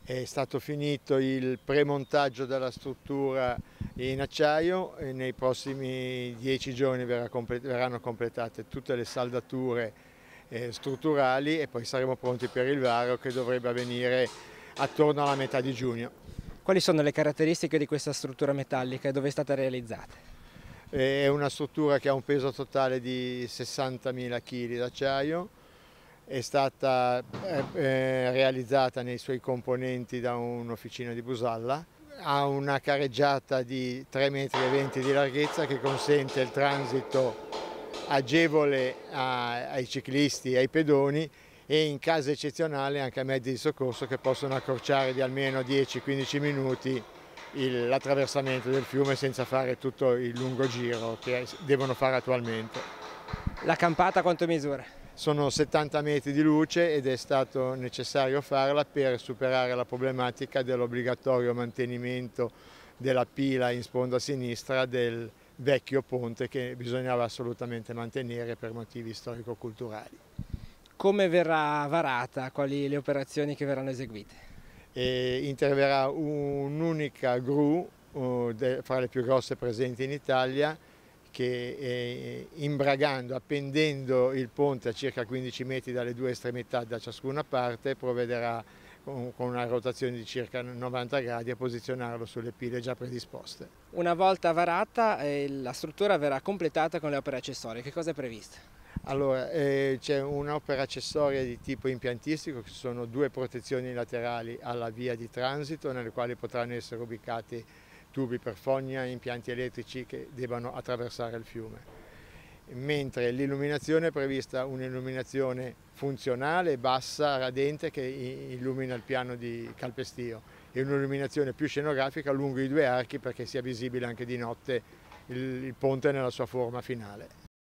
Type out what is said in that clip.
È stato finito il premontaggio della struttura in acciaio e nei prossimi 10 giorni verranno completate tutte le saldature strutturali e poi saremo pronti per il varo che dovrebbe avvenire attorno alla metà di giugno. Quali sono le caratteristiche di questa struttura metallica e dove è stata realizzata? È una struttura che ha un peso totale di 60.000 kg d'acciaio, è stata realizzata nei suoi componenti da un'officina di Busalla, ha una careggiata di 3,20 m di larghezza che consente il transito agevole ai ciclisti e ai pedoni e in caso eccezionale anche a mezzi di soccorso che possono accorciare di almeno 10-15 minuti l'attraversamento del fiume senza fare tutto il lungo giro che devono fare attualmente. La campata quanto misura? Sono 70 metri di luce ed è stato necessario farla per superare la problematica dell'obbligatorio mantenimento della pila in sponda sinistra del vecchio ponte che bisognava assolutamente mantenere per motivi storico-culturali. Come verrà varata? Quali le operazioni che verranno eseguite? Interverrà un'unica gru fra le più grosse presenti in Italia che imbragando, appendendo il ponte a circa 15 metri dalle due estremità da ciascuna parte, provvederà con una rotazione di circa 90 gradi a posizionarlo sulle pile già predisposte. Una volta varata, la struttura verrà completata con le opere accessorie. Che cosa è previsto? Allora, c'è un'opera accessoria di tipo impiantistico, che sono due protezioni laterali alla via di transito nelle quali potranno essere ubicati tubi per fogna e impianti elettrici che debbano attraversare il fiume. Mentre l'illuminazione è prevista un'illuminazione funzionale, bassa, radente, che illumina il piano di calpestio e un'illuminazione più scenografica lungo i due archi perché sia visibile anche di notte il ponte nella sua forma finale.